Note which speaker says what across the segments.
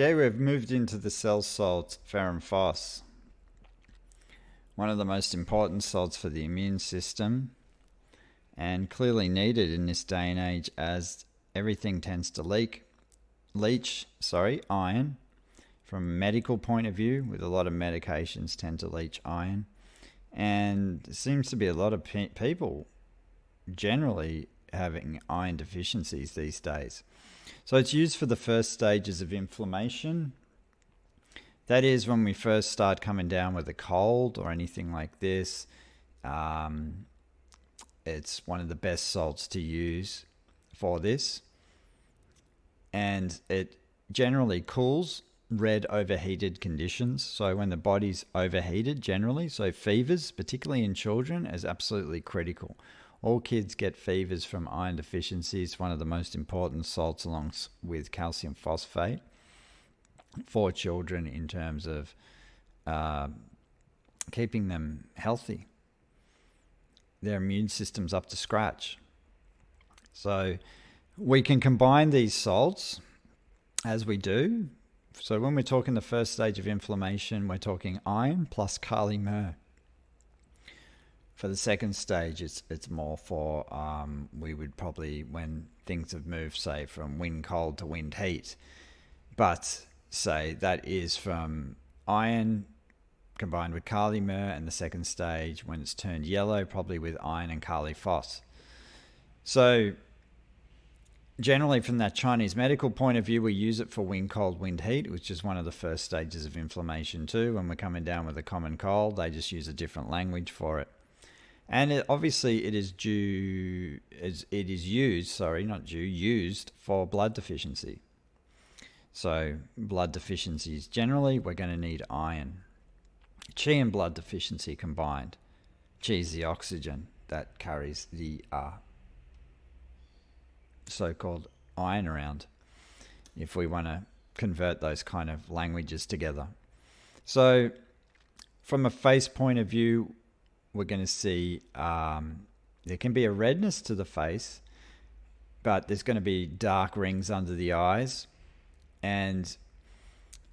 Speaker 1: Okay, we've moved into the cell salt Ferrum Phos, one of the most important salts for the immune system, and clearly needed in this day and age as everything tends to leach iron. From a medical point of view, with a lot of medications tend to leach iron, and there seems to be a lot of people generally having iron deficiencies these days. So it's used for the first stages of inflammation. That is when we first start coming down with a cold or anything like this. It's one of the best salts to use for this. And it generally cools red overheated conditions. So when the body's overheated generally, so fevers, particularly in children, is absolutely critical. All kids get fevers from iron deficiency. It's one of the most important salts along with calcium phosphate for children in terms of keeping them healthy, their immune system's up to scratch. So we can combine these salts as we do. So when we're talking the first stage of inflammation, we're talking iron plus Kali myrrh. For the second stage, it's more for, we would probably, when things have moved, say, from wind cold to wind heat. But, say, that is from iron combined with Kali myrrh, and the second stage, when it's turned yellow, probably with iron and Kali Phos. So, generally, from that Chinese medical point of view, we use it for wind cold, wind heat, which is one of the first stages of inflammation too. When we're coming down with a common cold, they just use a different language for it. And it is used for blood deficiency. So blood deficiencies, generally, we're going to need iron. Qi and blood deficiency combined. Qi is the oxygen that carries the so-called iron around, if we want to convert those kind of languages together. So from a face point of view, we're going to see there can be a redness to the face, but there's going to be dark rings under the eyes. And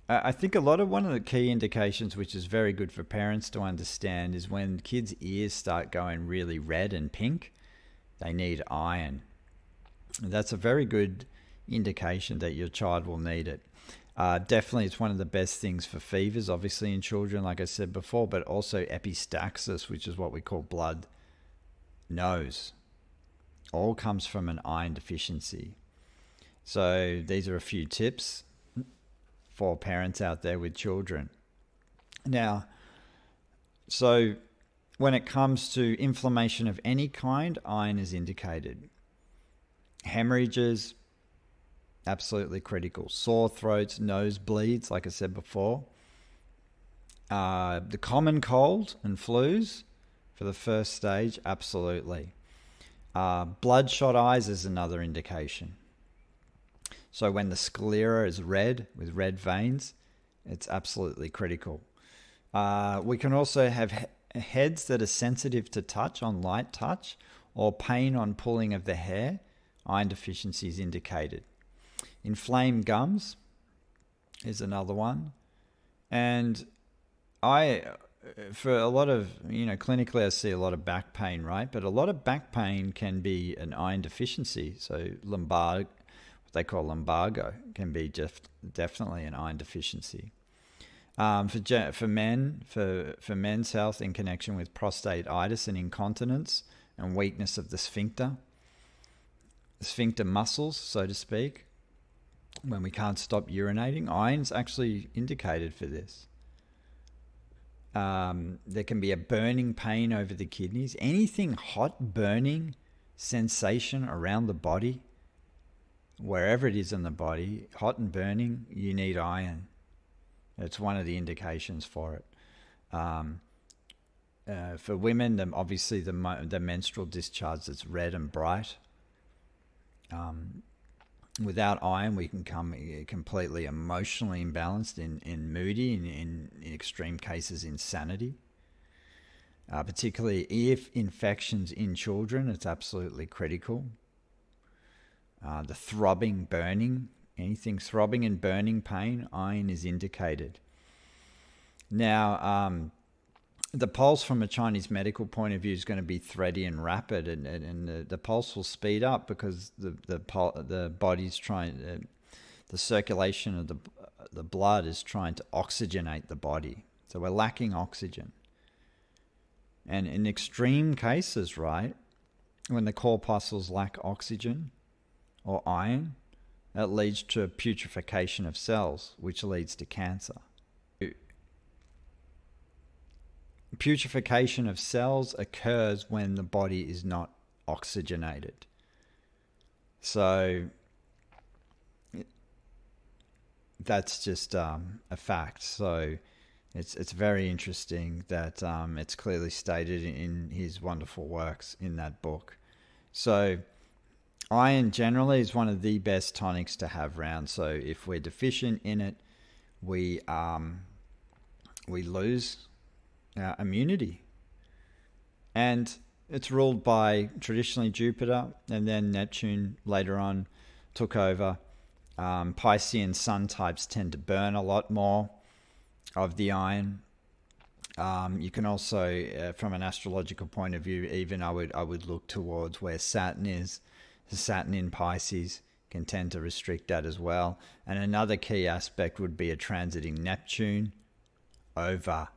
Speaker 1: I think one of the key indications, which is very good for parents to understand, is when kids' ears start going really red and pink, they need iron. And that's a very good indication that your child will need it. Definitely, it's one of the best things for fevers, obviously in children, like I said before, but also epistaxis, which is what we call blood nose. All comes from an iron deficiency. So these are a few tips for parents out there with children. Now, so when it comes to inflammation of any kind, iron is indicated. Hemorrhages, absolutely critical. Sore throats, nosebleeds, like I said before. The common cold and flus for the first stage, absolutely. Bloodshot eyes is another indication. So when the sclera is red, with red veins, it's absolutely critical. We can also have heads that are sensitive to touch, on light touch, or pain on pulling of the hair. Iron deficiency is indicated. Inflamed gums is another one. And for a lot of, clinically I see a lot of back pain, right? But a lot of back pain can be an iron deficiency. So what they call lumbago, can be just definitely an iron deficiency. For men's health in connection with prostatitis and incontinence and weakness of the sphincter muscles, so to speak, when we can't stop urinating, iron's actually indicated for this. There can be a burning pain over the kidneys. Anything hot, burning sensation around the body, wherever it is in the body, hot and burning, you need iron. It's one of the indications for it. For women, obviously the menstrual discharge that's red and bright. Without iron, we can come completely emotionally imbalanced, in moody, in extreme cases, insanity. Particularly if infections in children, it's absolutely critical. The throbbing, burning anything throbbing and burning pain, iron is indicated. Now, the pulse from a Chinese medical point of view is going to be thready and rapid, and the pulse will speed up because the body's trying, the circulation of the blood is trying to oxygenate the body. So we're lacking oxygen. And in extreme cases, right, when the corpuscles lack oxygen or iron, that leads to putrefaction of cells, which leads to cancer. Putrefaction of cells occurs when the body is not oxygenated. So that's just a fact. So it's very interesting that it's clearly stated in his wonderful works in that book. So iron generally is one of the best tonics to have around. So if we're deficient in it, we lose our immunity. And it's ruled by traditionally Jupiter, and then Neptune later on took over. Piscean sun types tend to burn a lot more of the iron. You can also, from an astrological point of view, even I would look towards where Saturn is. The Saturn in Pisces can tend to restrict that as well. And another key aspect would be a transiting Neptune over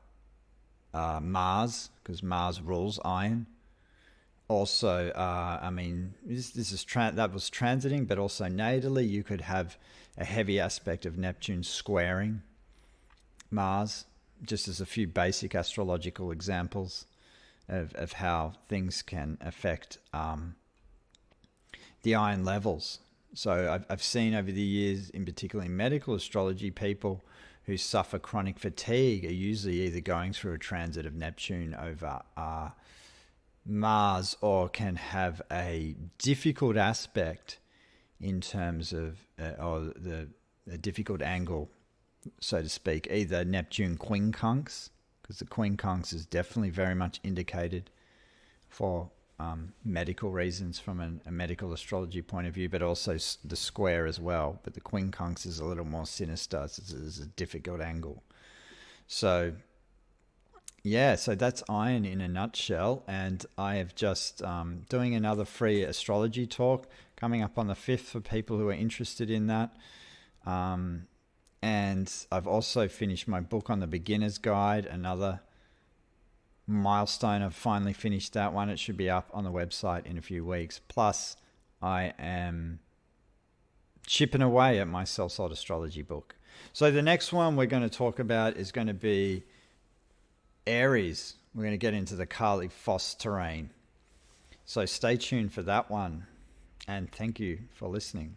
Speaker 1: Mars, because Mars rules iron. Also, that was transiting, but also natally, you could have a heavy aspect of Neptune squaring Mars, just as a few basic astrological examples of how things can affect the iron levels. So I've seen over the years, in particular in medical astrology, people who suffer chronic fatigue are usually either going through a transit of Neptune over Mars, or can have a difficult aspect in terms of or the difficult angle, so to speak, either Neptune quincunx, because the quincunx is definitely very much indicated for medical reasons from a medical astrology point of view, but also the square as well. But the quincunx is a little more sinister. It's a difficult angle. So yeah, so that's iron in a nutshell. And I have just doing another free astrology talk coming up on the 5th for people who are interested in that. And I've also finished my book on the beginner's guide, another milestone. I've finally finished that one. It should be up on the website in a few weeks. Plus, I am chipping away at my Cell-Salt astrology book. So the next one we're going to talk about is going to be Aries. We're going to get into the Kali Phos terrain. So stay tuned for that one. And thank you for listening.